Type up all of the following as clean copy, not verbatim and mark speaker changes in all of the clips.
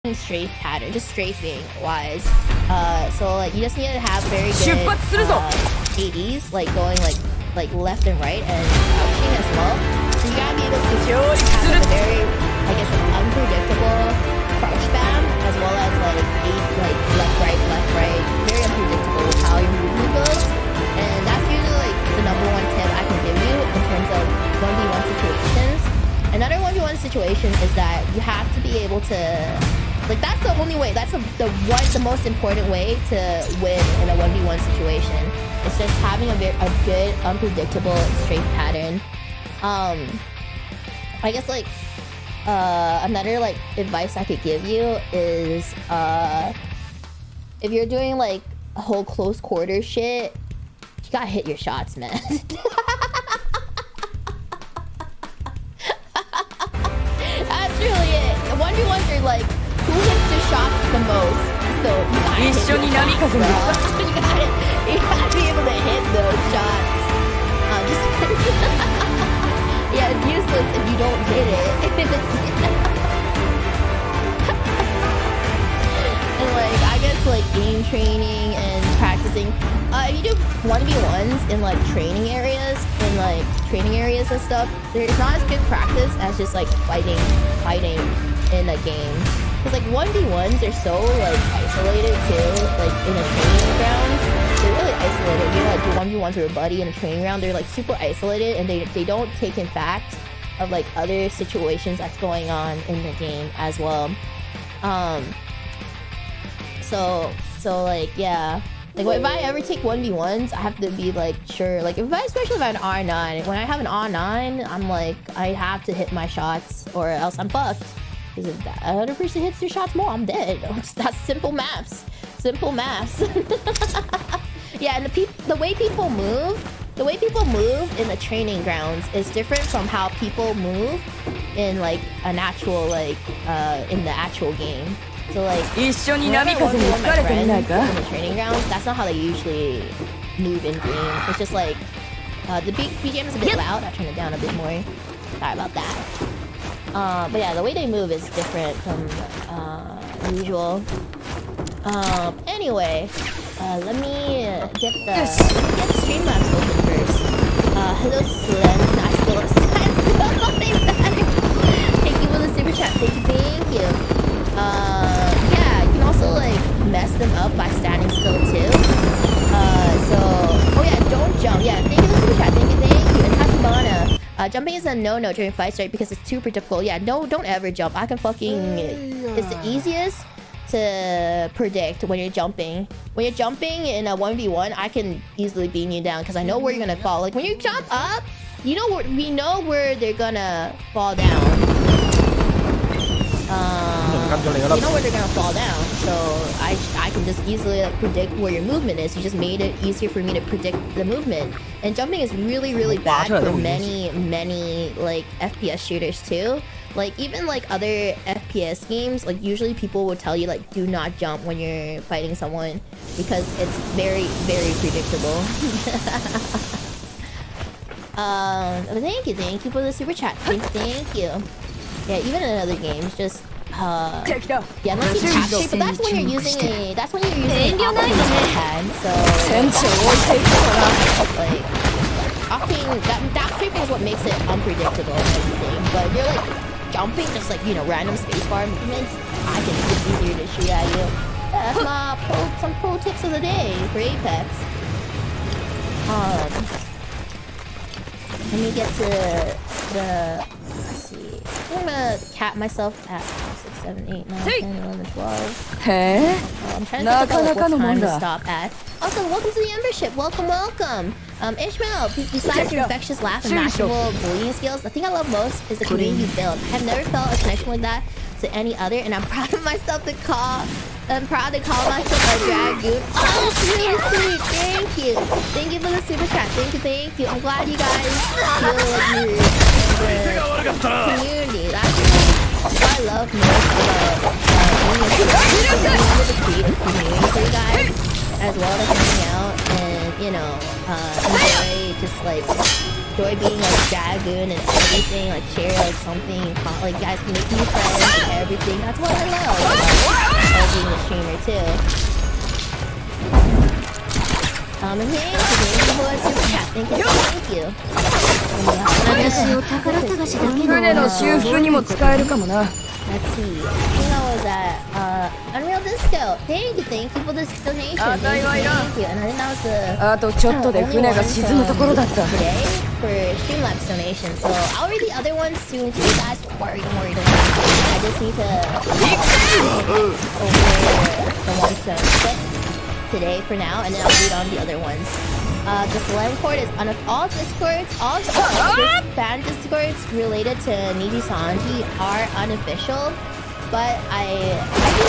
Speaker 1: strafe pattern, just strafing wise. So like you just need to have very good ADs, like going like left and right and crouching as well. So you gotta be able to have a very, I guess, unpredictable crouch spam as well as like left right, very unpredictable with how your movement goes. And that's usually like the #1 tip I can give you in terms of 1v1 situations. Another 1v1 situation is that you have to be able to, like, that's the only way, that's the most important way to win in a 1v1 situation. It's just having a good, unpredictable strafe pattern. I guess like another like advice I could give you is if you're doing like a whole close quarter shit, you gotta hit your shots, man. That's really it. 1v1s are like who hits the shots the most. So you gotta hit your shots, bro. You gotta be able to hit those shots. Just yeah, it's useless if you don't hit it. And like I guess like game training and practicing. If you do 1v1s in like training areas and stuff, it's not as good practice as just like fighting in a game. Because like 1v1s are so like isolated too, like in a training ground. They're really isolated. You know, like do 1v1s with a buddy in a training ground, they're like super isolated and they don't take in fact of like other situations that's going on in the game as well. So like yeah. Like if I ever take 1v1s, I have to be like sure. Like especially if I have an R9. When I have an R9, I'm like I have to hit my shots or else I'm fucked. Because if the other person hits their shots more, I'm dead. That's simple maths. Simple maths. Yeah, and the way people move in the training grounds is different from how people move in like an actual like in the actual game. So like whenever I work with my friends in the training grounds, that's not how they usually move in game. It's just like the BGM is a bit loud. I'll turn it down a bit more. Sorry about that. But yeah, the way they move is different from usual. Anyway, let me get the Streamlabs open first. Hello Slim, I still thank you for the super chat. Thank you. Yeah, you can also like mess them up by standing still too. Oh yeah, don't jump. Yeah, thank you for the super chat. Thank you. And Takabana. Jumping is a no-no during fights, right? Because it's too predictable. Yeah, no, don't ever jump. I can fucking... It's the easiest to predict when you're jumping. When you're jumping in a 1v1, I can easily beam you down because I know where you're gonna fall. Like when you jump up, you know we know where they're gonna fall down. You know where they're gonna fall down, so I can just easily like, predict where your movement is. You just made it easier for me to predict the movement. And jumping is really bad for many like FPS shooters too. Like even like other FPS games, like usually people will tell you like do not jump when you're fighting someone because it's very predictable. Thank you for the super chat. Thank you. Yeah, even in other games, just yeah, unless you tap shape, but that's when you're using a pad, so like opting that shaping is what makes it unpredictable and everything. But you're like jumping, just like random spacebar movements. I can it's easier to shoot at you. Yeah, that's some pro tips of the day for Apex. Let me get to the. Let's see. I'm gonna cap myself at 5, 6, 7, 8, 9, 10, 11, 12.
Speaker 2: Hey.
Speaker 1: I'm trying to think of what time to stop at. Also, welcome to the membership. Welcome. Ishmael, besides your infectious laugh and masterful bullying skills, the thing I love most is the community you build. I have never felt a connection like that to any other, and I'm proud of myself to call. I'm proud to call myself a dragoon. Oh, it's really sweet. Thank you. Thank you for the super chat. Thank you. I'm glad you guys feel like you're the community. That's what I love most about the creative community for you guys, as well as hanging out and enjoy just like enjoy being like dragoon and everything, like share like something, like guys can make new friends and everything. That's what I love. I love being a streamer too. And thank you for super chat. Thank you.
Speaker 2: 私を宝探しだけの船の修復にも使えるかもな。
Speaker 1: Let's see. I think I was at Unreal Disco. Thank you for this donation. Thank you. And I think that was the
Speaker 2: あとちょっとで船が沈むところだった。
Speaker 1: today for Streamlabs donation. So I'll read the other ones soon. So you guys don't worry. I just need to over the ones to skip today for now, and then I'll read on the other ones. The Discord is on all Discords, all fan Discords related to Niji Sanji are unofficial, but I do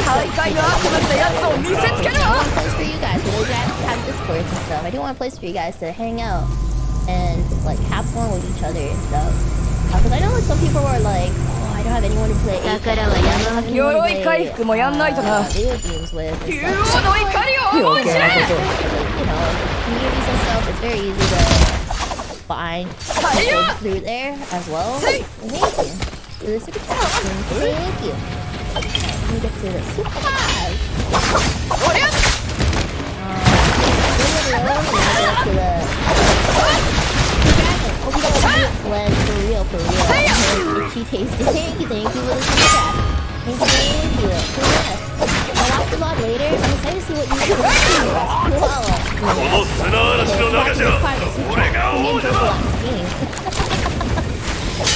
Speaker 1: want a place for you guys. So you guys have Discords and stuff. I do want a place for you guys to hang out and like have fun with each other and stuff. Because I know like some people were like, oh, I don't have anyone to play. Video games with. You know, communities and stuff, it's very easy to find people through there as well. Thank you. To the super chat. Thank you. Let me get to the super chat. For real. Itchy tasty. Thank you for the super chat. Thank you. I'll watch the vlog later. I'm excited to see what you guys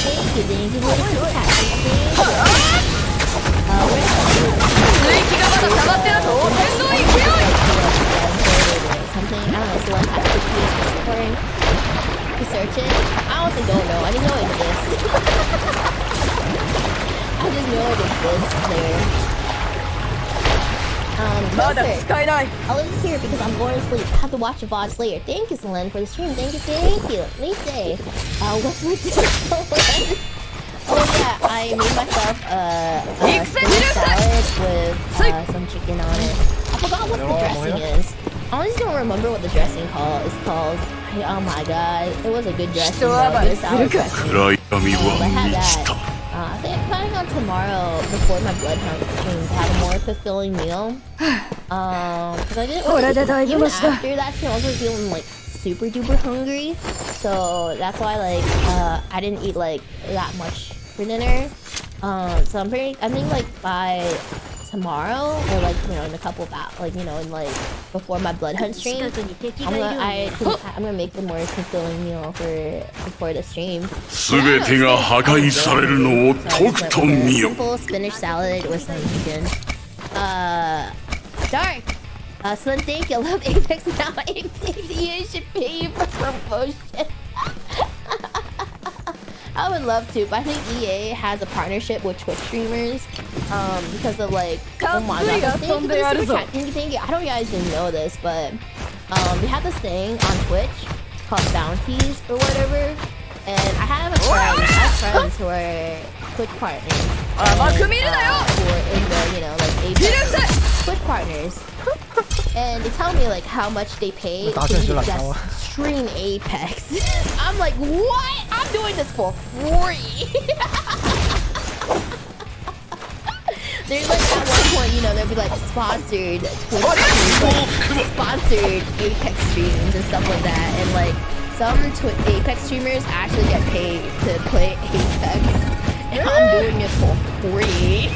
Speaker 1: Thank you for the super chat. Something, I don't know, so like supporting. Search it. I don't think don't know. I didn't know it exists. I just know it exists there. I'll leave this here because I'm going to sleep. I have to watch the VODs later. Thank you, Selene, for the stream. Thank you. Nice day. What's with this? Oh yeah, I made myself a salad with some chicken on it. I forgot what the dressing is. I honestly don't remember what the dressing is called. Oh my god, it was a good dressing. Good salad dressing. I had that. I think I'm planning on tomorrow before my bloodhound stream to have a more fulfilling meal. Because I didn't really, even after that stream, I was feeling like super duper hungry. So that's why like I didn't eat like that much for dinner. So I think like by tomorrow or like in a couple of like in like before my blood hunt stream, I'm gonna make the more fulfilling meal for the stream. Simple spinach salad with some chicken. Dark. Slim, thank you. I love Apex now. Apex, you should pay you for promotion. I would love to, but I think EA has a partnership with Twitch streamers because of like, oh my god, thank you. I don't know if you guys didn't know this, but they have this thing on Twitch called bounties or whatever, and I have friends who are Twitch partners, who are in the like Apex Twitch partners, and they tell me like how much they pay to just stream Apex. I'm like, what? I'm doing this for free. There's like at one point, there'll be like sponsored Twitch streams, sponsored Apex streams and stuff like that, and like some Apex streamers actually get paid to play Apex, and I'm doing it for free.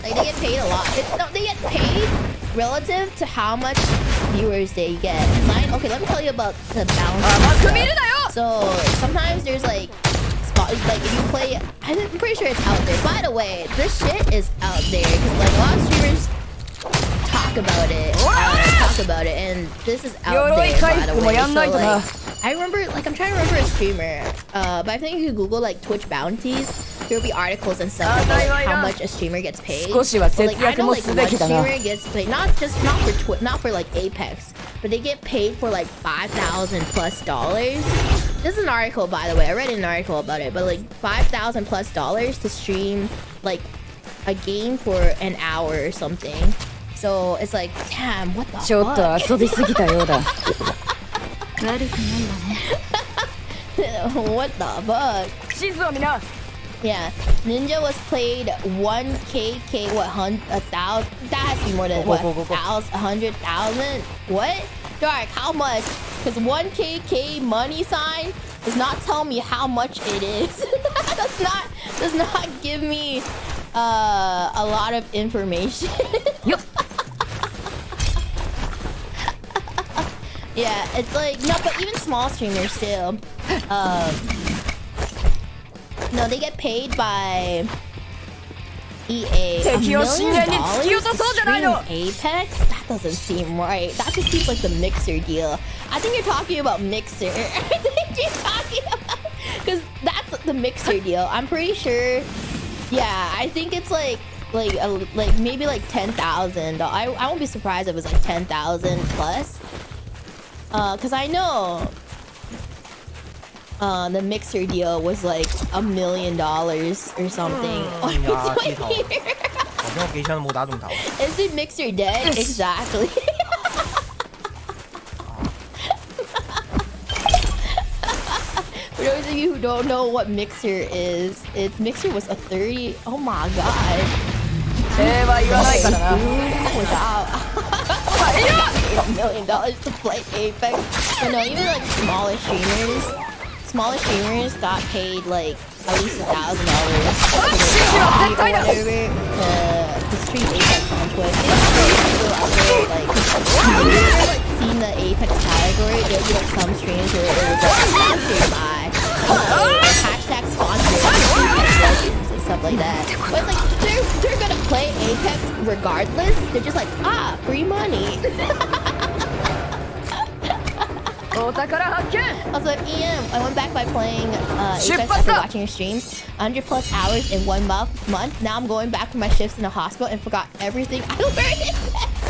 Speaker 1: Like they get paid a lot. They get paid relative to how much viewers they get. Okay, let me tell you about the balance. So sometimes there's like if you play, I'm pretty sure it's out there. By the way, this shit is out there because like a lot of streamers talk about it, and this is out there. By the way, so like I remember, like I'm trying to remember a streamer, but I think if you Google like Twitch bounties, there'll be articles and stuff about like, how much a streamer gets paid. But, like I know like one streamer gets paid not for like Apex, but they get paid for like $5,000+ This is an article, by the way. I read an article about it, but like $5,000+ to stream like a game for an hour or something. So it's like, damn, what the
Speaker 2: ちょっと
Speaker 1: fuck?
Speaker 2: 遊びすぎたようだ。
Speaker 3: 悪くないわね。
Speaker 1: What the fuck?
Speaker 2: 地図を見な。
Speaker 1: Yeah, Ninja was played 1K, what, 1,000? That has to be more than, what, 100,000? What? Dark, how much? Because 1KK money sign does not tell me how much it is. does not give me a lot of information. Yeah, it's like, no, but even small streamers still. No, they get paid by EA. $1 million to stream Apex? That doesn't seem right. That just seems like the Mixer deal. I think you're talking about Mixer. I think you're talking about... Because that's the Mixer deal. I'm pretty sure... Yeah, I think it's like maybe like 10,000. I won't be surprised if it was like 10,000 plus. Because I know... the Mixer deal was like $1 million or something. Is it Mixer dead? Exactly. For those of you who don't know what Mixer is, Mixer was a 30. Oh my god. $1 million to play Apex. But no, even like smaller streamers got paid like at least $1,000 or whatever to stream Apex on Twitch. Like seen the Apex category, there'll be like some streams where it was like sponsored by hashtag sponsored and stuff like that. But it's like they're gonna play Apex regardless. They're just like, free money. Also, EM, I went back by playing Apex after watching your streams. 100 plus hours in 1 month. Now I'm going back for my shifts in the hospital and forgot everything I learned in med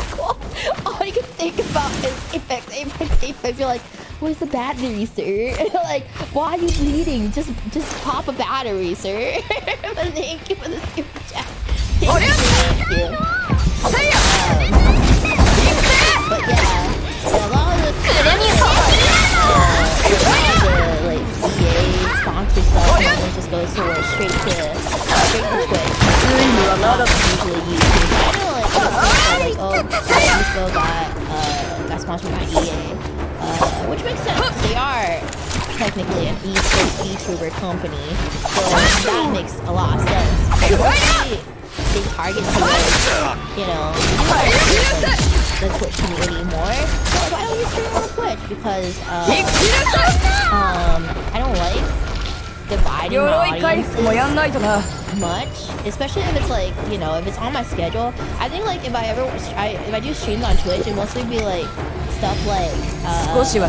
Speaker 1: school. All you can think about is Apex. You're like, where's the battery, sir? Like, why are you bleeding? Just pop a battery, sir. But thank you for the super chat. Thank you. But yeah, a lot of the like EA sponsor stuff normally just goes to straight to Twitch. Usually YouTube. I know like G.Skill got sponsored by EA, which makes sense. They are technically an esports VTuber company, so that makes a lot of sense. They target to the Twitch community more. So why don't you stream on Twitch? Because I don't like dividing my audience much, especially if it's like, if it's on my schedule. I think like if I do streams on Twitch, it mostly be like stuff like it's also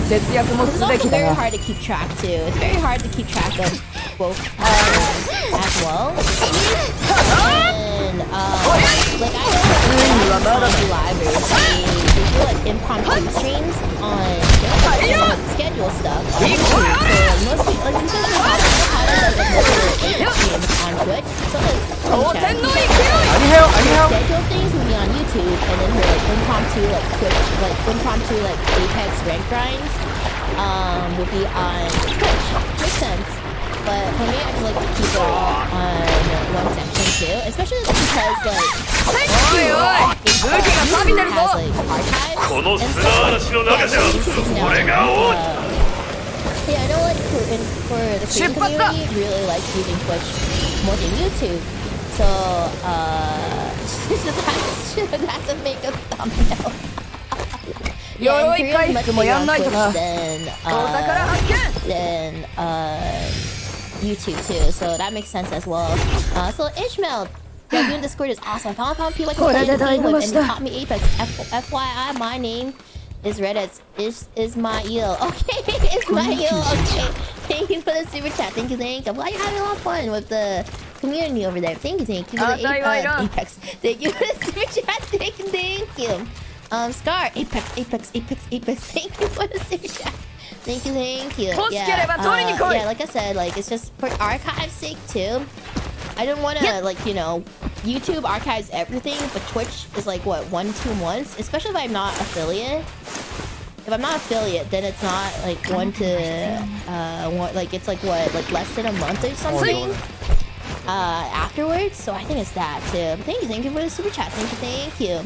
Speaker 1: very hard to keep track too. It's very hard to keep track of both as well. And like I know livers, they do like impromptu streams on schedule stuff on YouTube. So most people like streams on Twitch. So like schedule things would be on YouTube, and then her like impromptu like Twitch, like impromptu like Apex rank grinds would be on Twitch. Makes sense. But for me, I just like to keep it all on one section too, especially because like Apex has like archives and stuff. Yeah, I know like for the Korean community, really likes using Twitch more than YouTube. So she just has to make a thumbnail. Yeah, and Korea is much bigger on Twitch than YouTube too, so that makes sense as well. So Ishmael, yeah, doing Discord is awesome. I found people I can play the game with, and he taught me Apex. FYI, my name is read as Ismail. Okay, Ismail. Okay, thank you for the super chat. Thank you. I'm glad you're having a lot of fun with the community over there. Thank you for the Apex. Thank you for the super chat. Thank you. Scar, Apex. Thank you for the super chat. Thank you. Yeah, like I said, like it's just for archive's sake too. I don't want to like YouTube archives everything, but Twitch is like what 1-2 months, especially if I'm not affiliate. If I'm not affiliate, then it's not like like it's like what, like less than a month or something afterwards. So I think it's that too. But thank you for the super chat. Thank you.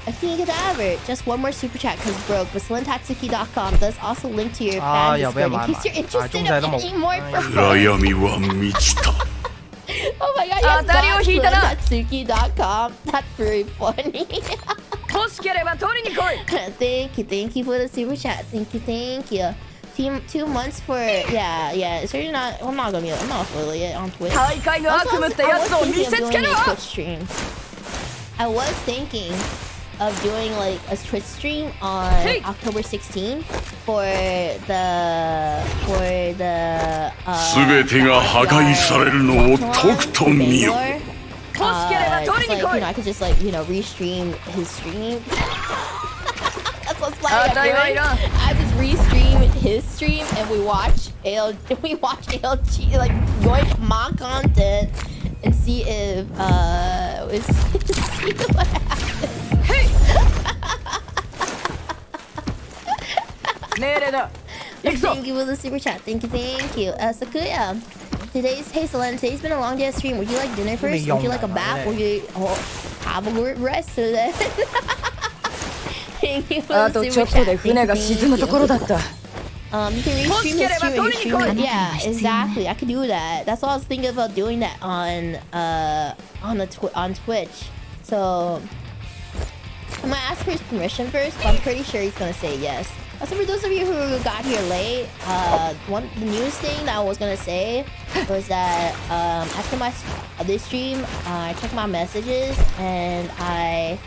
Speaker 1: I think it's ever. Just one more super chat because broke. But SlimTatsuki.com does also link to your fan Discord in case you're interested in any more. Oh my god, yes, SlimTatsuki.com. That's very funny. Thank you for the super chat. Thank you. 2 months for yeah. So you're not. I'm not affiliate on Twitch. I was thinking of doing a Twitch stream. I was thinking of doing like a Twitch stream on October 16th for the you know, I could just like, you know, restream his stream. That's what's like I'm doing. I just restream his stream and we watch ALG like join my content and see if see what happens. Thank you for the super chat. Thank you. Sakuya. Today's been a long day of stream. Would you like dinner first? Would you like a bath? Would you have a good rest so that Thank you for the super chat. You can restream his stream and stream it. Yeah, exactly. I could do that. That's what I was thinking about doing that on Twitch. So I'm gonna ask for his permission first, but I'm pretty sure he's gonna say yes. Also, for those of you who got here late, the news thing that I was gonna say was that after my other stream, I checked my messages and I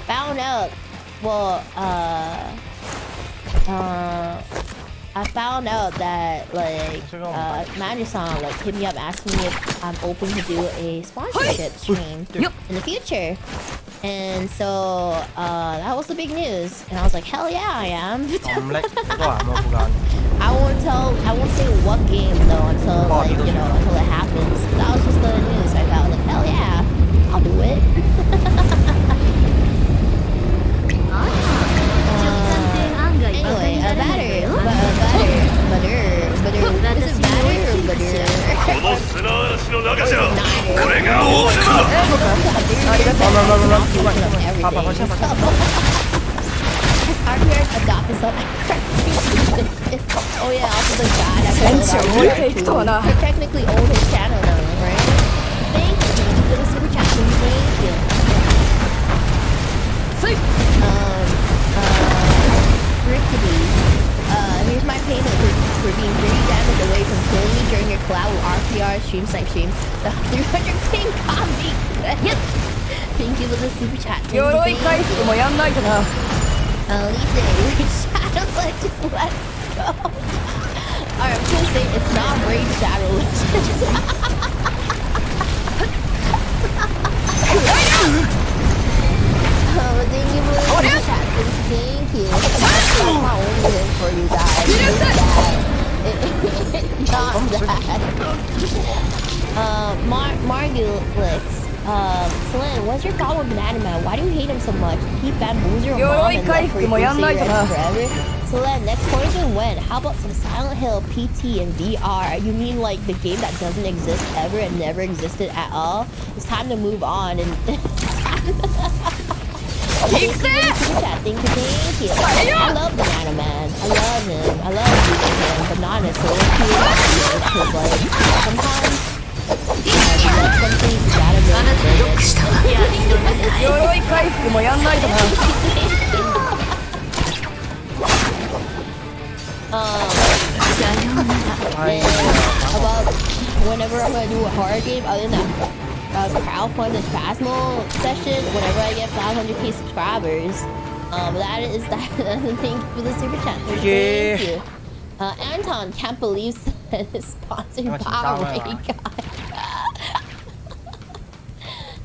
Speaker 1: found out. Well, I found out that like Manager-san like hit me up asking me if I'm open to do a sponsorship stream in the future. And so that was the big news, and I was like, hell yeah, I am. I won't say what game though until like, you know, until it happens. That was just the news. I thought like, hell yeah, I'll do it. Anyway, is it batter or oh yeah, also the god I technically own his channel now, right? Thank you for the super chat. Thank you. Rickety. Here's my payment for being 30 damage away from killing me during your collab with RPR stream. The 300 king copy. Yep. Thank you for the super chat. Lisa, your Shadow Legends, let's go. Alright, I'm gonna say it's not Raid Shadow Legends. Thank you for the super chat. Thank you. That's my only win for you guys. It's not that. Margulix. Celine, what's your problem with Banana Man? Why do you hate him so much? He bamboozled your mom and left for you to say forever. Celine, next quarter's gonna win. How about some Silent Hill PT and VR? You mean like the game that doesn't exist ever and never existed at all? It's time to move on and Thank you. I love Banana Man. I love him. I love using him. Banana so cute. Because like sometimes like something you gotta really about whenever I'm gonna do a horror game other than crowdfund and Phasmo session, whenever I get 500k subscribers, that is that. Thank you for the super chat. Thank you. Anton can't believe that it's sponsored by Ray Guy.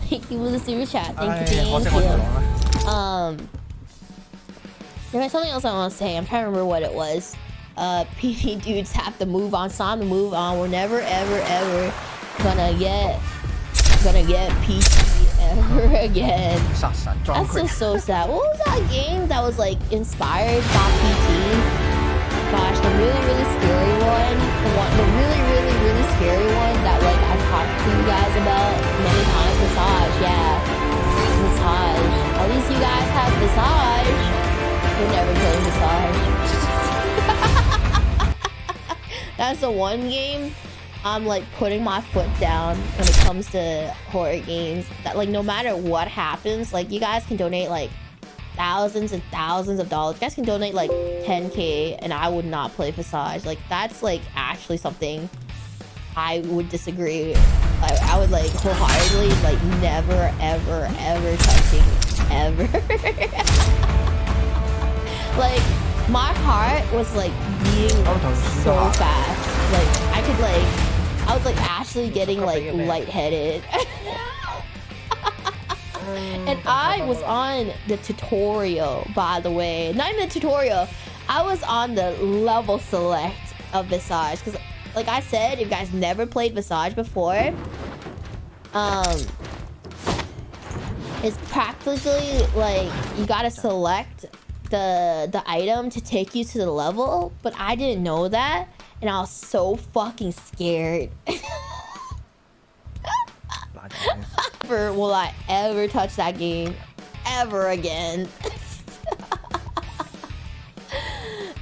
Speaker 1: Thank you for the super chat. Thank you. There was something else I want to say. I'm trying to remember what it was. PD dudes have to move on. It's time to move on. We're never ever gonna get gonna get PC ever again.
Speaker 4: 殺神裝
Speaker 1: That's
Speaker 4: 佢
Speaker 1: just so sad. What was that game that was like inspired by PT? Gosh, the really scary one. The really scary one that like I've talked to you guys about many times. Massage, yeah. Massage. At least you guys have Massage. We'll never play Massage. That's the one game I'm like putting my foot down when it comes to horror games. That like no matter what happens, like you guys can donate like thousands and thousands of dollars. You guys can donate like 10K and I would not play Visage. Like that's like actually something I would disagree with. I would like wholeheartedly like never ever touching ever. Like my heart was like beating so fast. Like I was like actually getting like lightheaded. And I was on the tutorial, by the way. Not even the tutorial. I was on the level select of Visage. Because, like I said, if you guys never played Visage before, it's practically like you gotta select the item to take you to the level. But I didn't know that. And I was so fucking scared. Never will I ever touch that game ever again.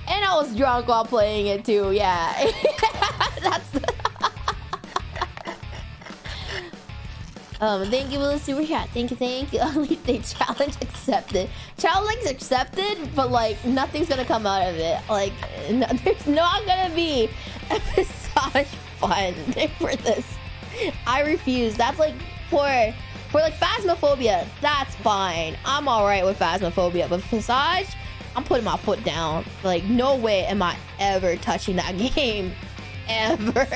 Speaker 1: And I was drunk while playing it too, yeah. That's the thank you for the super chat. Thank you. They challenge accepted. Challenge accepted, but like nothing's gonna come out of it. Like there's not gonna be a Visage fun for this. I refuse. That's like for like Phasmophobia, that's fine. I'm alright with Phasmophobia, but Visage, I'm putting my foot down. Like no way am I ever touching that game. Ever.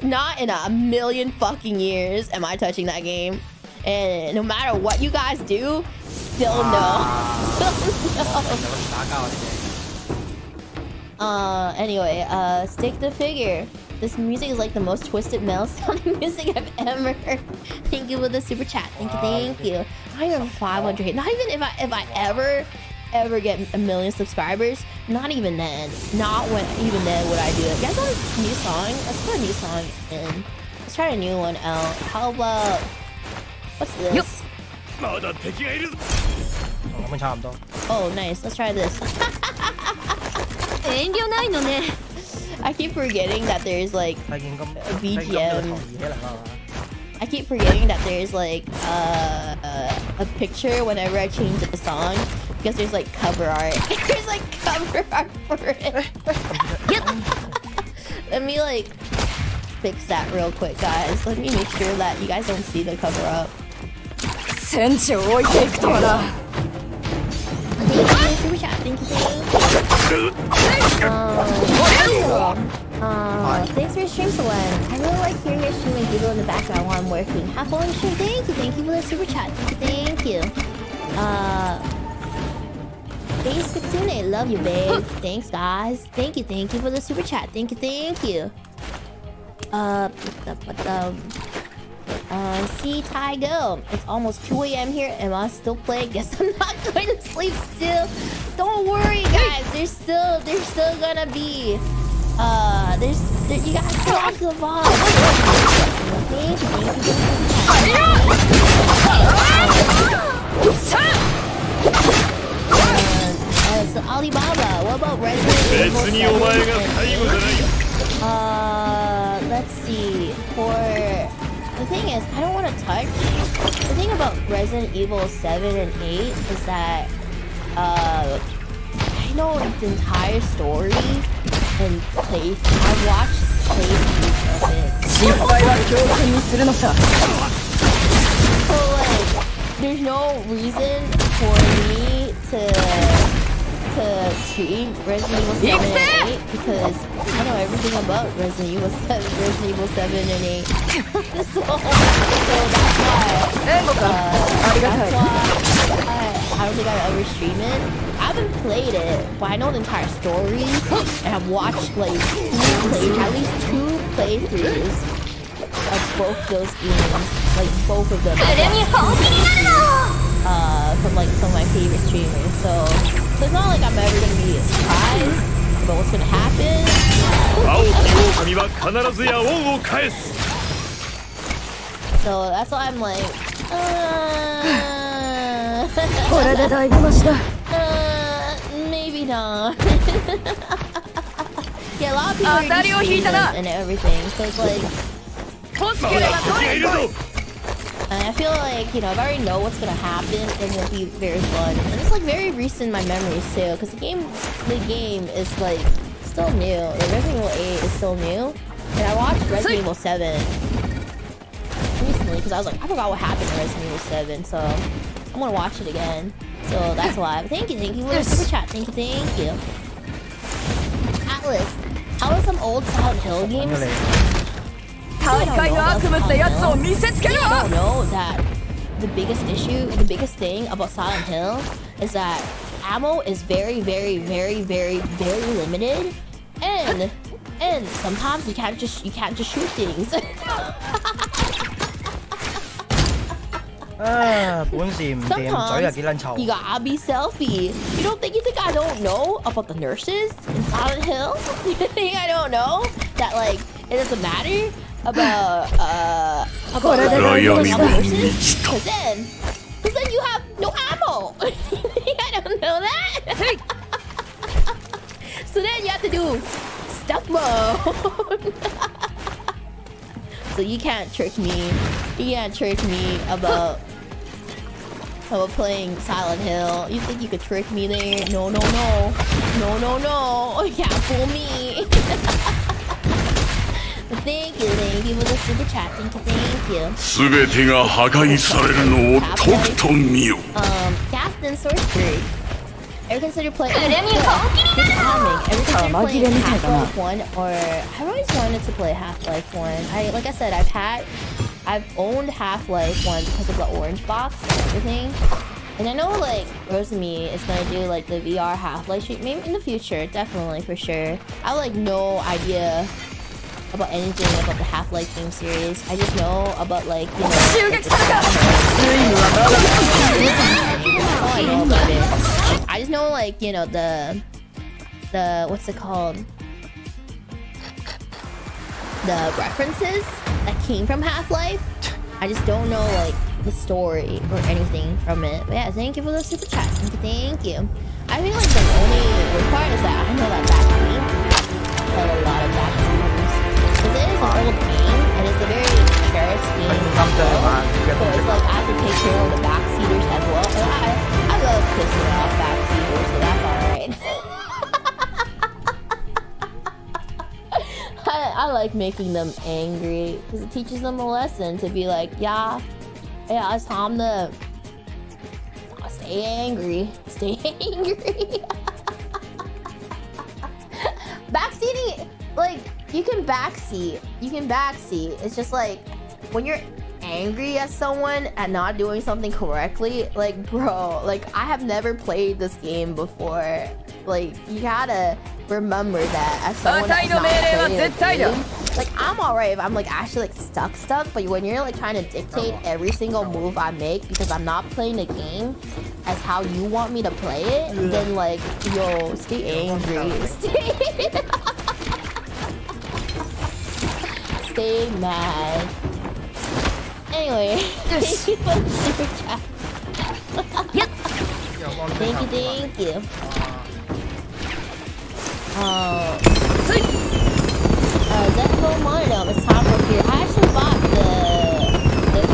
Speaker 1: Not in a million fucking years am I touching that game. And no matter what you guys do, still no. Anyway, stick the figure. This music is like the most twisted metal sounding music I've ever heard. Thank you for the super chat. Thank you. Not even 500. Not even if I ever get a million subscribers. Not even then. Not when even then would I do it. You guys want a new song? Let's put a new song in. Let's try a new one out. How about what's this? Oh, nice. Let's try this. I keep forgetting that there's like a BGM. I keep forgetting that there's like a picture whenever I change the song because there's like cover art. There's like cover art for it. Let me like fix that real quick, guys. Let me make sure that you guys don't see the cover up. Thank you, super chat. Thank you. Thanks for your stream, Solen. I really like hearing your stream and Google in the background while I'm working. Have fun on the stream. Thank you for the super chat. Thank you. Thanks, Katsune. Love you, babe. Thanks, guys. Thank you for the super chat. Thank you. See, Ty go. It's almost 2 a.m. here. Am I still playing? Guess I'm not going to sleep still. Don't worry, guys. There's still gonna be. You guys still have to evolve. Thank you. So Alibaba, what about Resident Evil 7? Let's see. The thing is, I don't want to touch. The thing about Resident Evil 7 and 8 is that I know the entire story and I watched playthroughs of it. So like, there's no reason for me to stream Resident Evil 7 and 8 because I know everything about Resident Evil 7 and 8. so that's why I don't think I've ever streamed it. I haven't played it, but I know the entire story and I've watched like at least two playthroughs of both those games, like both of them. From like some of my favorite streamers. So it's not like I'm ever gonna be surprised about what's gonna happen. So that's why I'm like, maybe not. Yeah, a lot of people are just streaming and everything. So it's like, and I feel like, you know, if I already know what's gonna happen, it's gonna be very fun. And it's like very recent in my memories too, because the game is like still new. Like Resident Evil 8 is still new, and I watched Resident Evil 7 recently because I was like, I forgot what happened in Resident Evil 7, so I'm gonna watch it again. So that's why. But thank you for the super chat. Thank you. Atlas, how are some old Silent Hill games? I don't know that the biggest thing about Silent Hill is that ammo is very limited, and sometimes you can't just shoot things. Sometimes you gotta be selfie. You think I don't know about the nurses in Silent Hill? You think I don't know that like it doesn't matter about nurses? Because then you have no ammo. I don't know that. So then you have to do stuff mode. So you can't trick me. You can't trick me about playing Silent Hill. You think you could trick me there? No. You can't fool me. Thank you for the super chat. Thank you. Captain Sorcery. Ever consider playing Half-Life 1, or I've always wanted to play Half-Life 1. Like I said, I've owned Half-Life 1 because of the orange box and everything. And I know like Rosemi is gonna do like the VR Half-Life stream, maybe in the future, definitely for sure. I have like no idea about anything about the Half-Life game series. I just know about like, you know, like, I know about it. I just know like, you know, the what's it called? The references that came from Half-Life. I just don't know like the story or anything from it. But yeah, thank you for the super chat. Thank you. I feel like the only weird part is that I know that backseat. I have a lot of backseaters. Because it is an old game and it's a very cherished game as well. So it's like I have to take care of the backseaters as well. And I love pissing off backseaters, so that's alright. I like making them angry because it teaches them a lesson to be like, yeah, it's time to stay angry. Backseating, like, you can backseat. It's just like when you're angry at someone and not doing something correctly, like, bro, like, I have never played this game before. Like, you gotta remember that as someone that's not playing a game. Like, I'm alright if I'm like actually like stuck, but when you're like trying to dictate every single move I make because I'm not playing the game as how you want me to play it, then like, yo, stay angry. Stay mad. Anyway, thank you for the super chat. Thank you. Zenko Monodome, it's time for beer. I actually bought the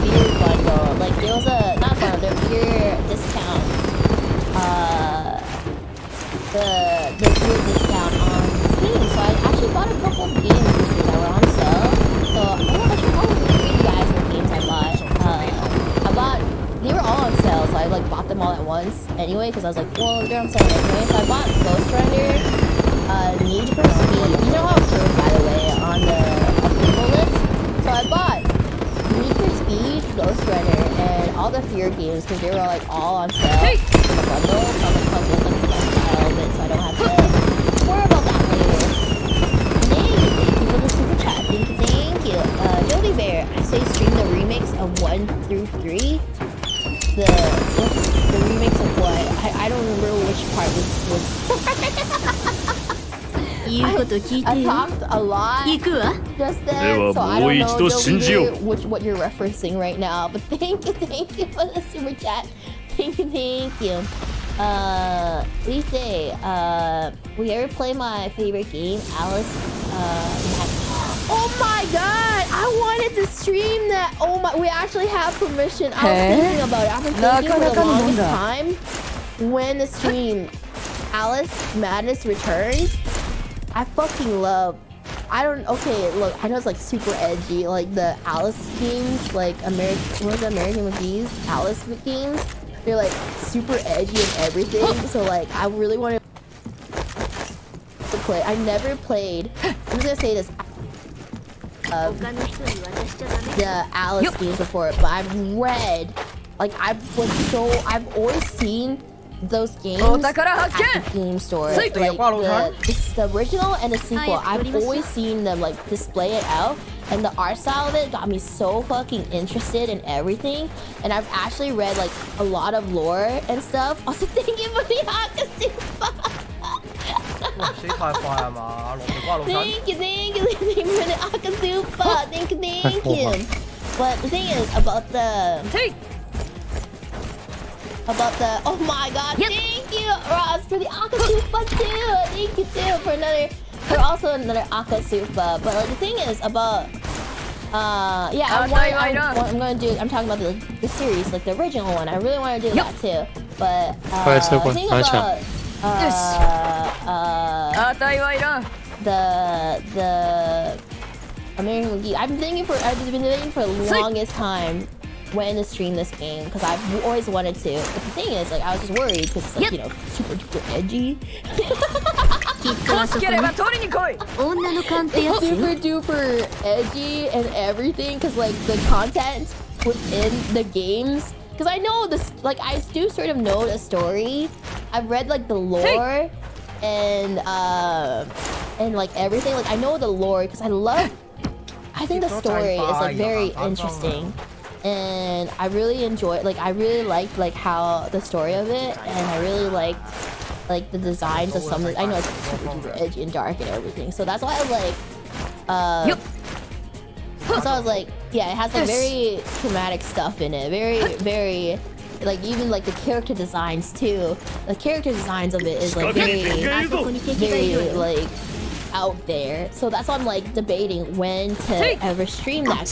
Speaker 1: beer bundle. Like, there was a, not bundle, the beer discount. The beer discount on Steam. So I actually bought a couple of games recently that were on sale. So I should probably read you guys the games I bought. They were all on sale, so I like bought them all at once anyway, because I was like, well, they're on sale anyway. So I bought Ghost Runner, Need for Speed. These are all approved, by the way, on the approval list. So I bought Need for Speed, Ghost Runner, and all the Fear games because they were like all on sale in the bundle. So I'm like, like the best style of it, so I don't have to worry about that later. Thank you for the super chat. Thank you. Jody Bear, I say stream the remix of 1 through 3. The remix of what? I don't remember which part was.
Speaker 3: 言うこと聞い
Speaker 1: I
Speaker 3: てよ
Speaker 1: talked a lot
Speaker 3: 行くわ
Speaker 1: just then, so I don't know
Speaker 4: もう一度信じよう。
Speaker 1: what you're referencing right now. But thank you for the super chat. Thank you. Lise, we ever play my favorite game, Alice? Oh my god! I wanted to stream that. Oh my, we actually have permission. I was thinking about it. I've been thinking for the longest time when the stream Alice Madness returns. I fucking love. Okay, look, I know it's like super edgy, like the Alice games, like American McGee's Alice games. They're like super edgy and everything. So like, I really wanted to play. I never played. I'm just gonna say this. The Alice games before, but I've read, like I've always seen those games at the game store, like the original and the sequel. I've always seen them like display it out, and the art style of it got me so fucking interested in everything. And I've actually read like a lot of lore and stuff. Also, thank you for the Akasupa. Thank you for the Akasupa. Thank you. But the thing is about the oh my god, thank you Ross for the Akasupa too. Thank you too for another Akasupa. But like the thing is about I'm talking about the series, like the original one. I really want to do that too. But the thing about the American McGee, I've been thinking for the longest time when to stream this game because I've always wanted to. But the thing is, like, I was just worried because it's like, you know, super duper edgy. It's super duper edgy and everything because like the content within the games. Because I know this, like, I do sort of know the story. I've read like the lore and like everything. Like I know the lore because I think the story is like very interesting. And I really enjoyed, like, I really liked, like, how the story of it, and I really liked, like, the designs of some of it. I know it's super duper edgy and dark and everything, so that's why I was like, so I was like, yeah, it has, like, very traumatic stuff in it, very, like, even, like, the character designs, too. The character designs of it is, like, very, like, out there. So that's why I'm like debating when to ever stream that.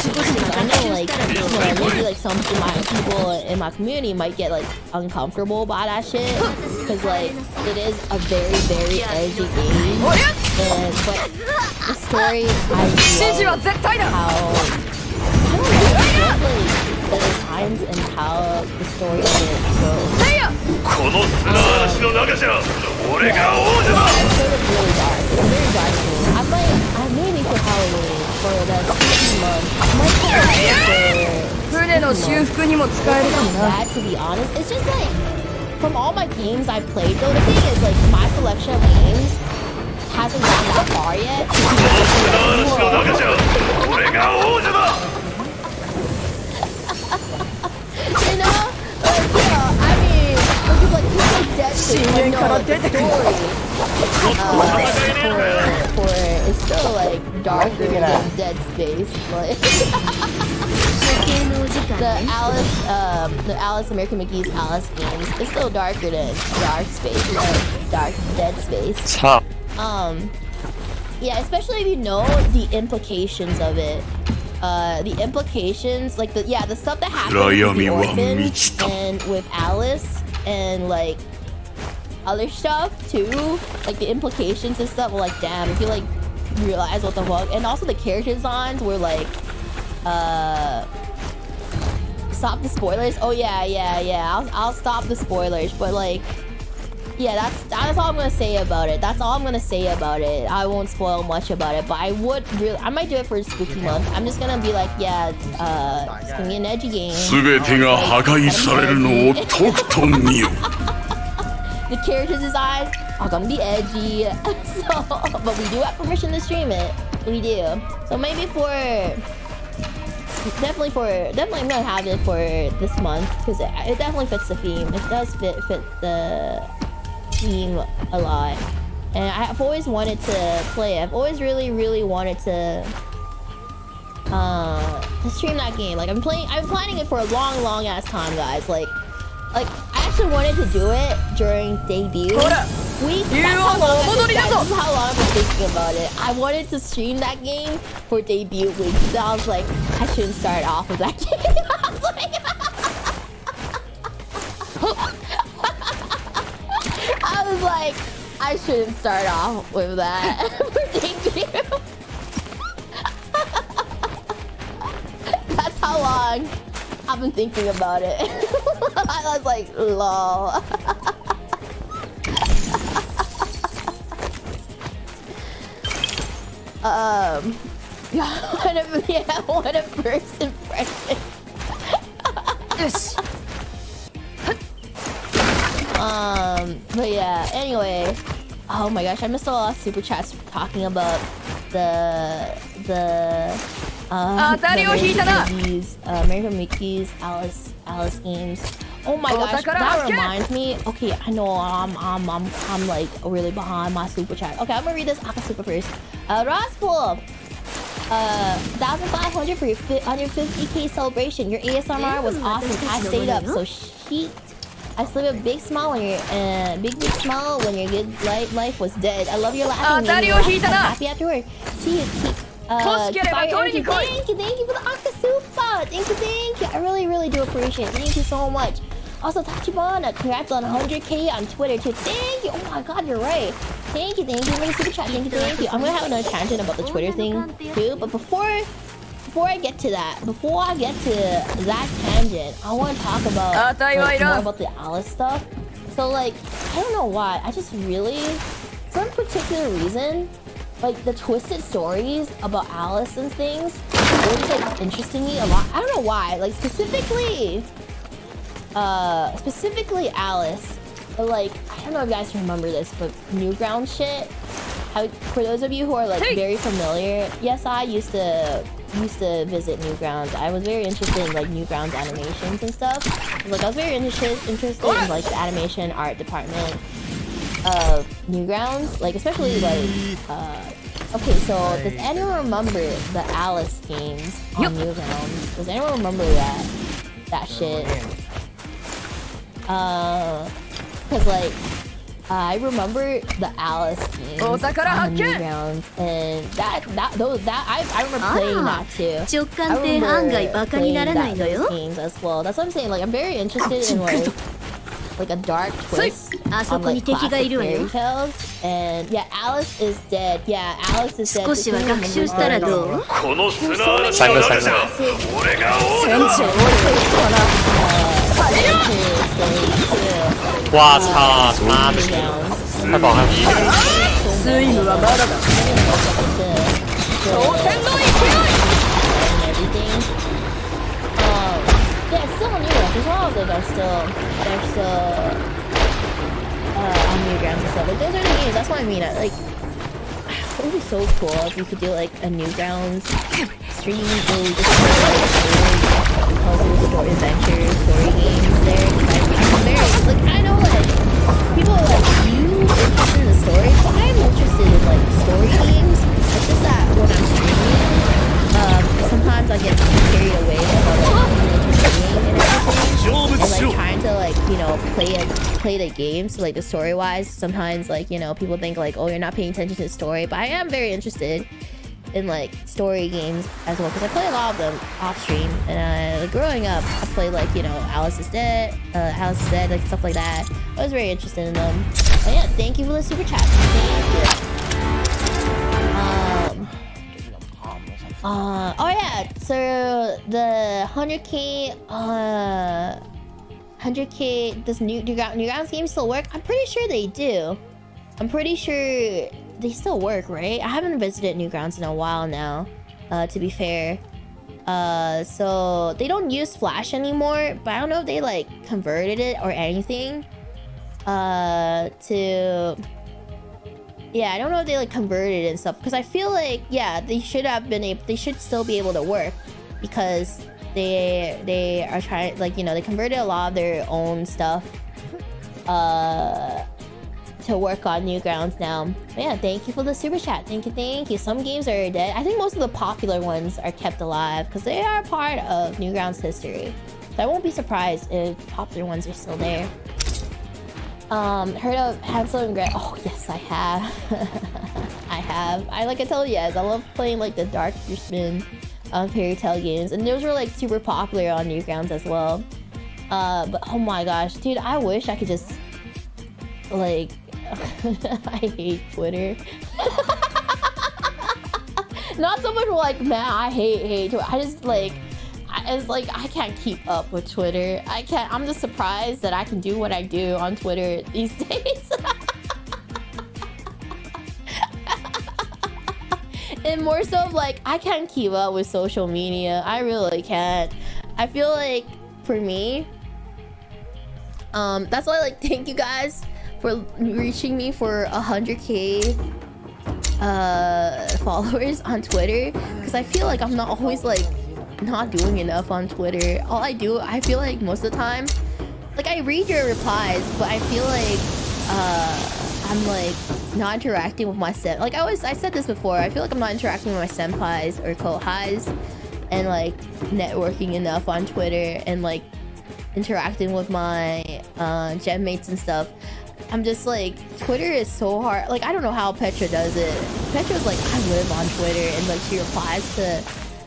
Speaker 1: I know like, you know, maybe like some of my people in my community might get like uncomfortable by that shit because like it is a very edgy game. And but the story, I love how the designs and how the story of it goes. It's sort of really dark. It's very dark. I'm waiting for Halloween for the spooky month. I might that, to be honest. It's just like from all my games I've played though, the thing is like my selection of games hasn't gone that far yet. You know? Like, you know, I mean, because like you like Dead Space, you know, like, the story for it's still like darker than Dead Space, but the Alice American McGee's Alice games is still darker than Dead Space. Yeah, especially if you know the implications of it. The implications, like the stuff that happened with the orphans and with Alice and like other stuff too, like the implications and stuff. Were like, damn, if you like realize what the fuck, and also the character designs were like, stop the spoilers. Oh yeah. I'll stop the spoilers, but like. Yeah, that's all I'm gonna say about it. That's all I'm gonna say about it. I won't spoil much about it, but I might do it for a spooky month. I'm just gonna be like, yeah, it's gonna be an edgy game. The character designs are gonna be edgy, so, but we do have permission to stream it. We do. So maybe for definitely I'm gonna have it for this month because it definitely fits the theme. It does fit the theme a lot, and I've always wanted to play. I've always really wanted to stream that game. Like I've been planning it for a long ass time, guys. Like I actually wanted to do it during debut week. This is how long I've been thinking about it. I wanted to stream that game for debut week. So I was like, I shouldn't start off with that game. I was like, I shouldn't start off with that for debut. That's how long I've been thinking about it. I was like, lol. What a first impression. But yeah, anyway. Oh my gosh, I missed a lot of super chats talking about the American Mickey's Alice games. Oh my gosh, that reminds me. Okay, I know I'm like really behind my super chat. Okay, I'm gonna read this Aka Super first. Raspool, 1,500 for your 150k celebration. Your ASMR was awesome. I stayed up, so sheet. I still have a big smile when your big smile when your good life was dead. I love your laughing. Happy after work. See you. Thank you for the Aka Super. Thank you. I really do appreciate it. Thank you so much. Also, Tachibana, congrats on 100k on Twitter too. Thank you. Oh my god, you're right. Thank you. Super chat. Thank you. I'm gonna have another tangent about the Twitter thing too. But before I get to that tangent, I want to talk about more about the Alice stuff. So like, I don't know why. I just really, for some particular reason, like the twisted stories about Alice and things always like interesting me a lot. I don't know why. Like specifically Alice. But like, I don't know if you guys remember this, but Newgrounds shit. For those of you who are like very familiar, yes, I used to visit Newgrounds. I was very interested in like Newgrounds animations and stuff. Like I was very interested in like the animation art department of Newgrounds. Like especially like okay, so does anyone remember the Alice games on Newgrounds? Does anyone remember that shit? Cause like I remember the Alice games on Newgrounds, and I remember playing that too. I remember playing those games as well. That's what I'm saying. Like I'm very interested in like a dark twist on like classic fairy tales. And yeah, Alice is dead. Yeah, Alice is dead.
Speaker 4: 와, 차, 마비. 해봐.
Speaker 1: Yeah, it's still on Newgrounds. There's a lot of those are still on Newgrounds and stuff. Like those are the games. That's what I mean. Like, it would be so cool if you could do like a Newgrounds stream where you just play like puzzle, story, adventure, story games there. I'm very like I know like people are like you interested in the story, but I'm interested in like story games. It's just that when I'm streaming, sometimes I get carried away about like and like trying to like play the game. So like the story wise, sometimes like people think like, oh, you're not paying attention to the story, but I am very interested in like story games as well because I play a lot of them off stream. And like, growing up, I played like Alice is Dead, like stuff like that. I was very interested in them. But yeah, thank you for the super chat. Thank you. Oh yeah, so the 100k, does Newgrounds games still work? I'm pretty sure they do. I'm pretty sure they still work, right? I haven't visited Newgrounds in a while now, to be fair. So they don't use Flash anymore, but I don't know if they like converted it or anything. Yeah, I don't know if they like converted it and stuff because I feel like they should still be able to work. because they are trying, like, you know, they converted a lot of their own stuff to work on Newgrounds now. But yeah, thank you for the super chat. Thank you. Some games are dead. I think most of the popular ones are kept alive because they are part of Newgrounds history. So I won't be surprised if popular ones are still there. Heard of Hansel and Gretel? Oh yes, I have. I have. Like I told you guys, I love playing like the Dark Spin fairy tale games, and those were like super popular on Newgrounds as well. But oh my gosh, dude, I wish I could just like I hate Twitter. Not so much like, man, I hate Twitter. I just like, it's like I can't keep up with Twitter. I can't. I'm just surprised that I can do what I do on Twitter these days. And more so like I can't keep up with social media. I really can't. I feel like for me, that's why, like, thank you guys for reaching me for 100K followers on Twitter, because I feel like I'm not always like not doing enough on Twitter. All I do, I feel like most of the time, like, I read your replies, but I feel like I'm like not interacting with my like I said this before, I feel like I'm not interacting with my senpais or kohais and like networking enough on Twitter and like interacting with my gen mates and stuff. I'm just like, Twitter is so hard. Like, I don't know how Petra does it. Petra's like, I live on Twitter, and like she replies to,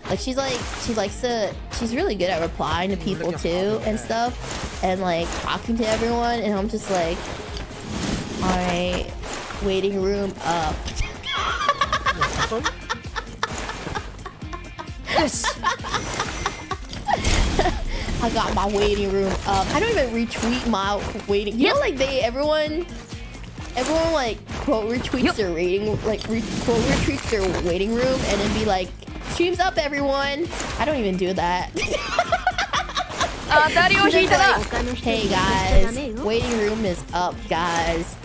Speaker 1: like, she's really good at replying to people too and stuff, and like talking to everyone, and I'm just like, alright, waiting room up. I got my waiting room up. I don't even retweet my waiting. You know, like everyone like quote retweets their rating, like quote retweets their waiting room, and then be like, "Streams up, everyone." I don't even do that. Like, hey guys, waiting room is up, guys.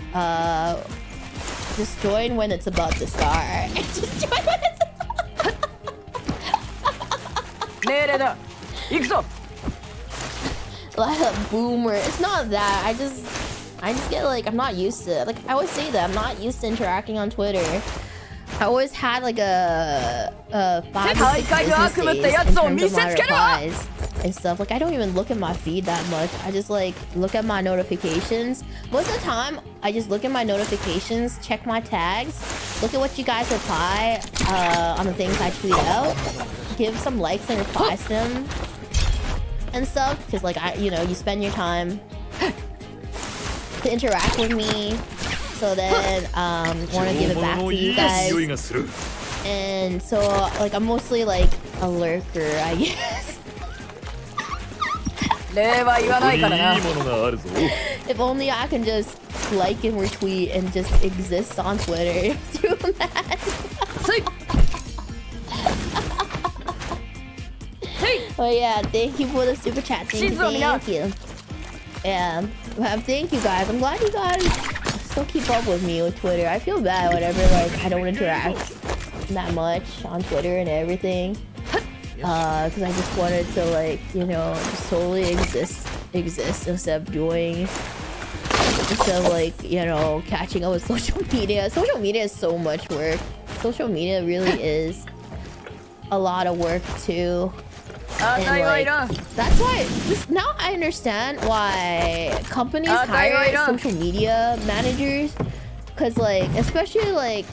Speaker 1: Just join when it's about to start. Just join when it's like a boomer. It's not that. I just get like, I'm not used to it. Like, I always say that I'm not used to interacting on Twitter. I always had like a 5 to 6 business days in terms of my replies and stuff. Like, I don't even look at my feed that much. I just like look at my notifications. Most of the time, I just look at my notifications, check my tags, look at what you guys reply on the things I tweet out, give some likes and replies to them and stuff, because like you know, you spend your time to interact with me, so then want to give it back to you guys. And so like I'm mostly like a lurker, I guess. If only I can just like and retweet and just exist on Twitter. Do that. Oh yeah, thank you for the super chat. Thank you. Yeah, well, thank you guys. I'm glad you guys still keep up with me with Twitter. I feel bad whenever like I don't interact that much on Twitter and everything, because I just wanted to, like, you know, just solely exist instead of like, you know, catching up with social media. Social media is so much work. Social media really is a lot of work too. And like, that's why now I understand why companies hire social media managers, because like, especially like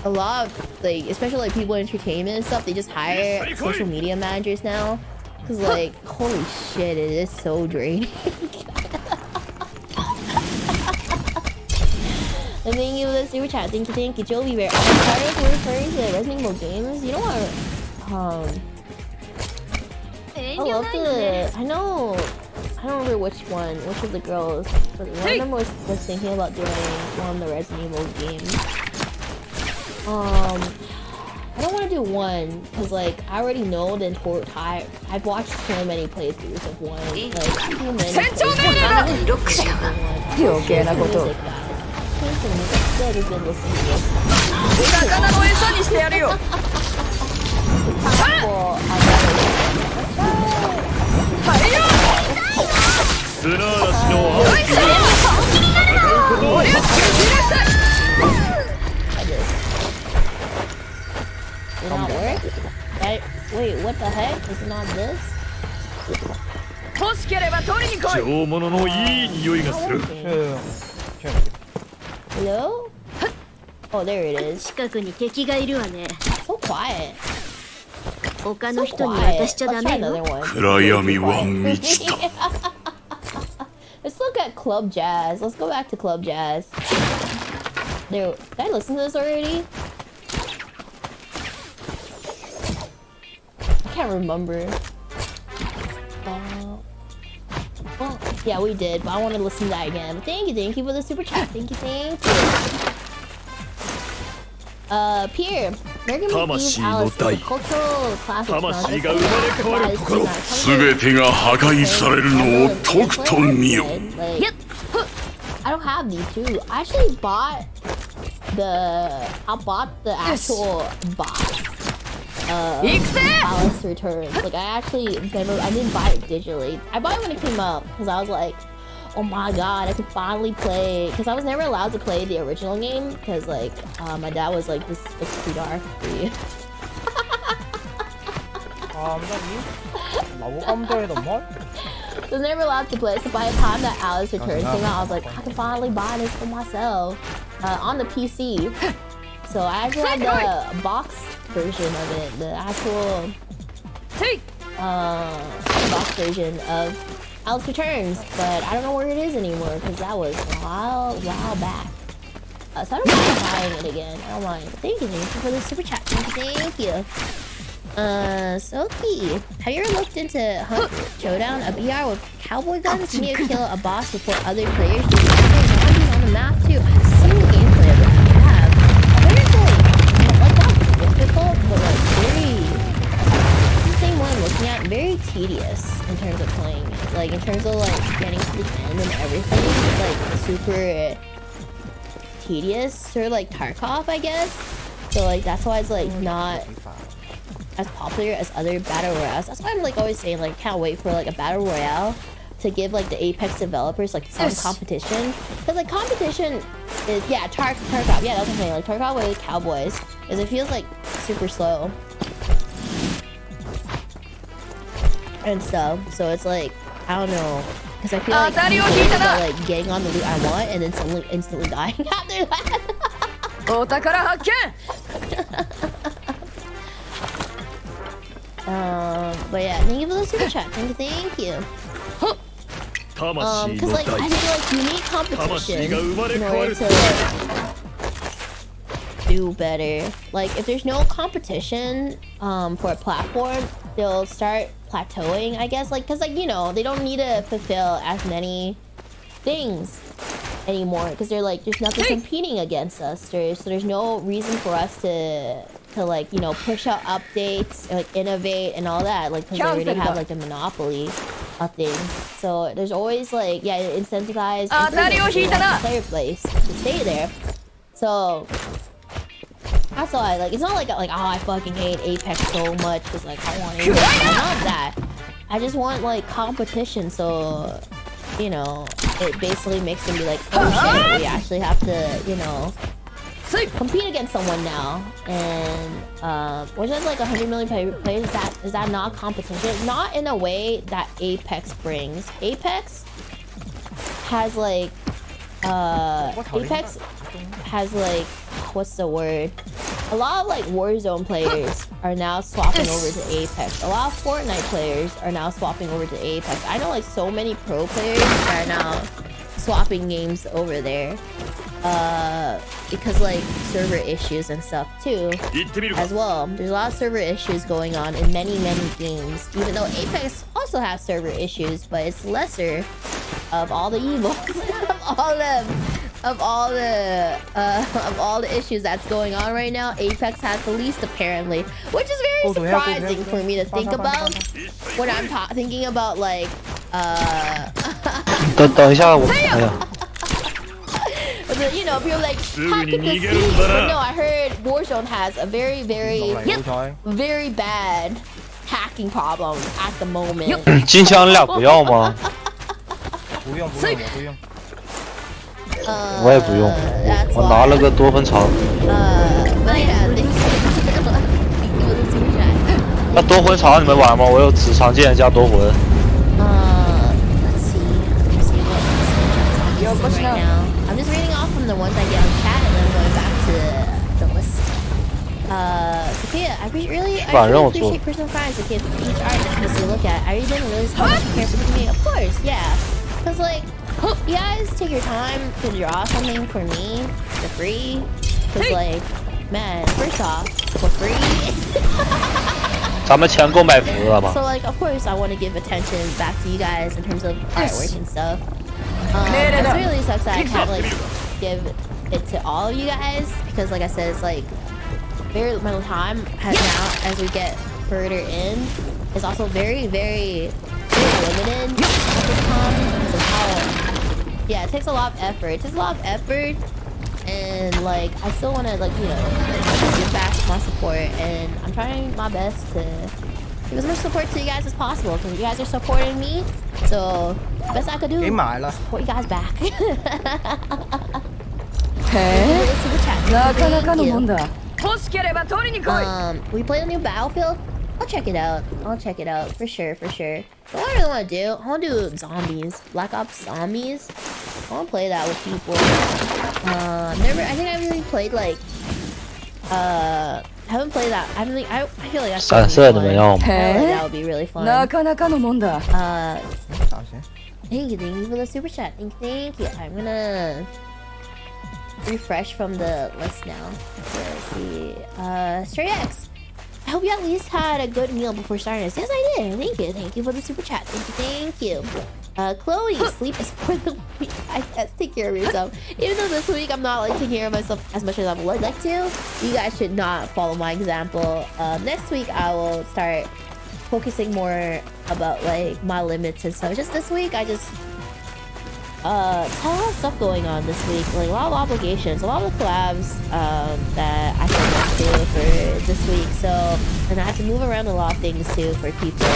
Speaker 1: a lot of like, especially like people in entertainment and stuff, they just hire social media managers now, because like, holy shit, it is so draining. And thank you for the super chat. Thank you, Joey Bear. I'm sorry if we're referring to Resident Evil games. You know what? I don't remember which of the girls, but one of them was thinking about doing one of the Resident Evil games. I don't want to do one, because like, I already know the important I've watched so many playthroughs of one, like too many playthroughs. Why? Is it not this?
Speaker 2: 欲しければ取りに来い。
Speaker 5: 上物のいい匂いがする。
Speaker 1: Hello? Oh, there it is.
Speaker 3: 近くに敵がいるわね。
Speaker 1: So quiet.
Speaker 3: 他の
Speaker 1: So
Speaker 3: 人に
Speaker 1: quiet.
Speaker 3: 渡しちゃ
Speaker 1: Let's
Speaker 3: ダ
Speaker 1: try
Speaker 3: メ
Speaker 1: another
Speaker 3: よ。
Speaker 1: one.
Speaker 5: 暗闇は満ちた。
Speaker 1: Let's look at Club Jazz. Let's go back to Club Jazz. There, did I listen to this already? I can't remember. Well, yeah, we did, but I want to listen to that again. But thank you for the super chat. Thank you. Pierre, American Eve Alice is a cultural classic.
Speaker 5: 魂が生まれ変わるところ。
Speaker 1: 全
Speaker 5: てが破壊されるのをとくと見よ。
Speaker 1: Like, I don't have these too. I actually bought the actual box. Alice Returns. Like I didn't buy it digitally. I bought it when it came out because I was like, oh my god, I could finally play. Because I was never allowed to play the original game because like my dad was like, this looks too dark for you. I was never allowed to play, so by the time that Alice Returns came out, I was like, I can finally buy this for myself on the PC. So I actually had the box version of it, the actual box version of Alice Returns, but I don't know where it is anymore because that was a while back. So I don't mind buying it again. I don't mind. Thank you for the super chat. Thank you. Soki, have you ever looked into Hunt Showdown, a BR with cowboy guns? You need to kill a boss before other players do zombies on the map too. I've seen gameplay of it. I have. I heard it's like not difficult, but like it's the same one I'm looking at, very tedious in terms of playing it. Like in terms of like getting to the end and everything, it's like super tedious. Sort of like Tarkov, I guess. So like that's why it's like not as popular as other battle royales. That's why I'm like always saying like can't wait for like a battle royale to give like the Apex developers like some competition, because like competition is Tarkov, yeah, that's what I'm saying, like Tarkov with cowboys, because it feels like super slow and stuff. So it's like I don't know, because I feel like I'm like getting on the loot I want and then suddenly instantly dying after that. But yeah, thank you for the super chat. Thank you. Cause like I feel like you need competition in order to like do better. Like if there's no competition for a platform, they'll start plateauing, I guess. Like cause like you know they don't need to fulfill as many things anymore because they're like there's nothing competing against us. So there's no reason for us to like you know push out updates, like innovate and all that, like because they already have like the monopoly of things. So there's always like incentivize player base to stay there. So that's why like it's not like oh I fucking hate Apex so much because like I want Apex. I love that. I just want like competition, so you know it basically makes them be like oh shit, we actually have to you know compete against someone now, and which is like 100 million players. Is that not competition? Not in a way that Apex brings. Apex has like what's the word? A lot of like Warzone players are now swapping over to Apex. A lot of Fortnite players are now swapping over to Apex. I know like so many pro players are now swapping games over there. Because like server issues and stuff too as well. There's a lot of server issues going on in many games, even though Apex also has server issues, but it's lesser of all the evils of all the issues that's going on right now. Apex has the least apparently, which is very surprising for me to think about when I'm thinking about like
Speaker 6: 等一下，我哎呀。
Speaker 1: You know, people like hacking the Steam. But no, I heard Warzone has a very bad hacking problem at the moment.
Speaker 6: 金枪俩不要吗？
Speaker 7: 不用。
Speaker 6: 我也不用，我拿了个多芬肠。
Speaker 1: But yeah,
Speaker 6: 那夺魂场你们玩吗？我有只常见加夺魂。
Speaker 1: Let's see. Let's see what right now. I'm just reading off from the ones I get on chat and then going back to the list. Sophia, I really appreciate personal friends. Sophia, each art that you look at, I really didn't realize how much you care for the community. Of course, yeah. Cause like, you guys take your time to draw something for me for free. Cause like, man, first off, for free.
Speaker 6: 咱们钱够买服了吧
Speaker 1: So like, of course, I want to give attention back to you guys in terms of artwork and stuff. It really sucks that I can't like give it to all of you guys because, like I said, it's like very little time has now as we get further in. It's also very limited at this time because of how. Yeah, it takes a lot of effort. It takes a lot of effort. And like I still want to like give back my support, and I'm trying my best to give as much support to you guys as possible because you guys are supporting me. So best I could do support you guys back. We play the new Battlefield. I'll check it out. I'll check it out for sure. But what I really want to do, I want to do zombies, Black Ops Zombies. I want to play that with people. I think I really played like. I haven't played that. I feel like that's gonna be fun. That would be really fun. Thank you for the super chat. Thank you. I'm gonna refresh from the list now. Let's see. Stray X. I hope you at least had a good meal before starting this. Yes, I did. Thank you for the super chat. Thank you. Chloe, sleep is for the week. I guess take care of yourself. Even though this week I'm not like taking care of myself as much as I would like to, you guys should not follow my example. Next week I will start focusing more about like my limits and stuff. Just this week I just a lot of stuff going on this week, like a lot of obligations, a lot of the collabs that I can do for this week. So, and I have to move around a lot of things too for people.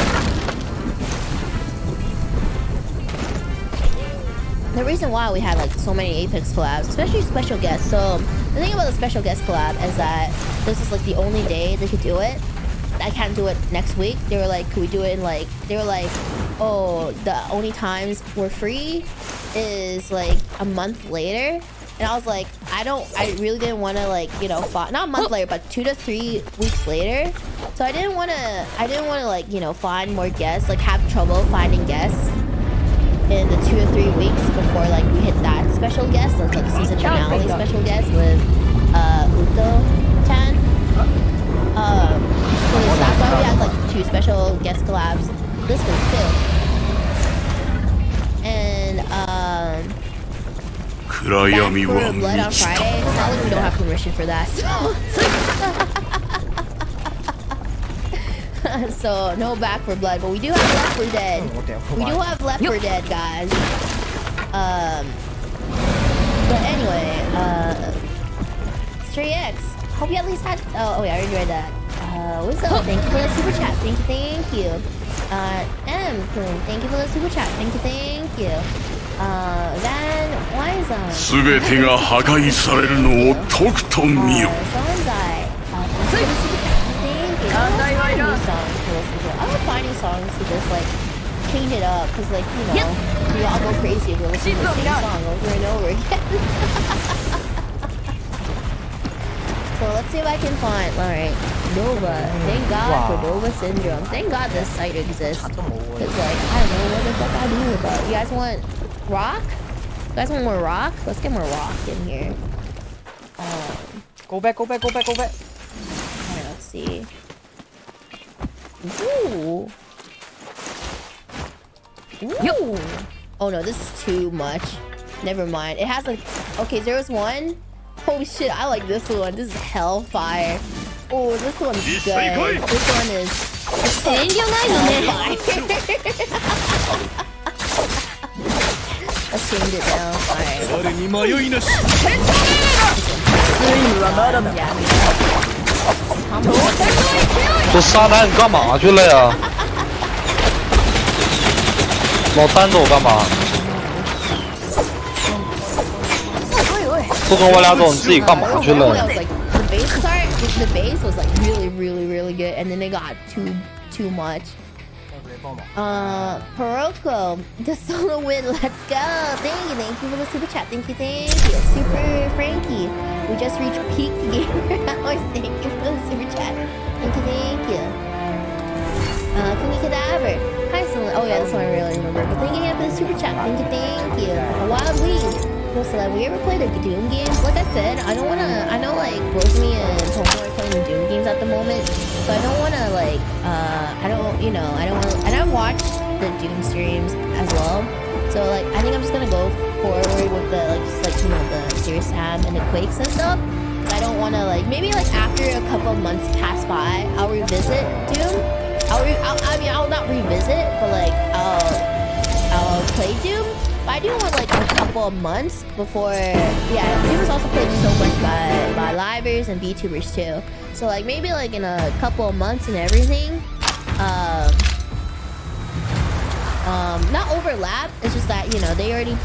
Speaker 1: The reason why we had like so many Apex collabs, especially special guests. So the thing about the special guest collab is that this is like the only day they could do it. I can't do it next week. They were like, could we do it in like, they were like, oh, the only times we're free is like a month later. And I was like, I really didn't want to like, you know, not a month later, but 2 to 3 weeks later. So I didn't want to like, you know, find more guests, like have trouble finding guests in the 2 to 3 weeks before like we hit that special guest, like season finale special guest with Uto-chan. So that's why we had like 2 special guest collabs this week too. And back for Blood on Friday. It's not like we don't have permission for that. So no Back for Blood, but we do have Left 4 Dead. We do have Left 4 Dead, guys. But anyway, Stray X. Hope you at least had. Oh yeah, I already read that. What's up? Thank you for the super chat. Thank you. M. Thank you for the super chat. Thank you. Then Wison.
Speaker 5: 全てが破壊されるのをとくと見よ。
Speaker 1: Sonzai. I love finding songs to just like change it up, cause like you know we all go crazy if we're listening to the same song over and over again. So let's see if I can find. All right, Nova. Thank God for Nova Syndrome. Thank God this site exists. Cause like I don't know what the fuck I do about it. You guys want rock? You guys want more rock? Let's get more rock in here.
Speaker 7: Go back.
Speaker 1: Alright, let's see. Ooh. Oh no, this is too much. Never mind. It has like, okay, there was one. Holy shit, I like this one. This is hellfire. Oh, this one's good. This one is hellfire. Let's change it down. Alright. Yeah,
Speaker 6: 这沙男你干嘛去了呀？老单走干嘛？不跟我俩走，你自己干嘛去了？
Speaker 1: The base start, the base was like really good, and then it got too much. Paroko, the solo win, let's go. Thank you for the super chat. Thank you. Super Frankie, we just reached peak gamer hours. Thank you for the super chat. Thank you. Cookie Cadaver. Hi, Celine. Oh yeah, this one I really remember. But thank you again for the super chat. Thank you. A Wild Weed. No, Celeb, we ever played the Doom games? Like I said, I don't wanna. I know like both me and Tomo are playing the Doom games at the moment, so I don't wanna like. I don't. You know, I don't want. And I watched the Doom streams as well, so like I think I'm just gonna go forward with the you know the Serious Sam and the Quakes and stuff. I don't wanna like maybe like after a couple of months pass by, I'll revisit Doom. I mean, I'll not revisit, but like I'll play Doom. But I do want like a couple of months before. Yeah, Doom is also played so much by livers and VTubers too. So like maybe like in a couple of months and everything. Not overlap. It's just that you know they already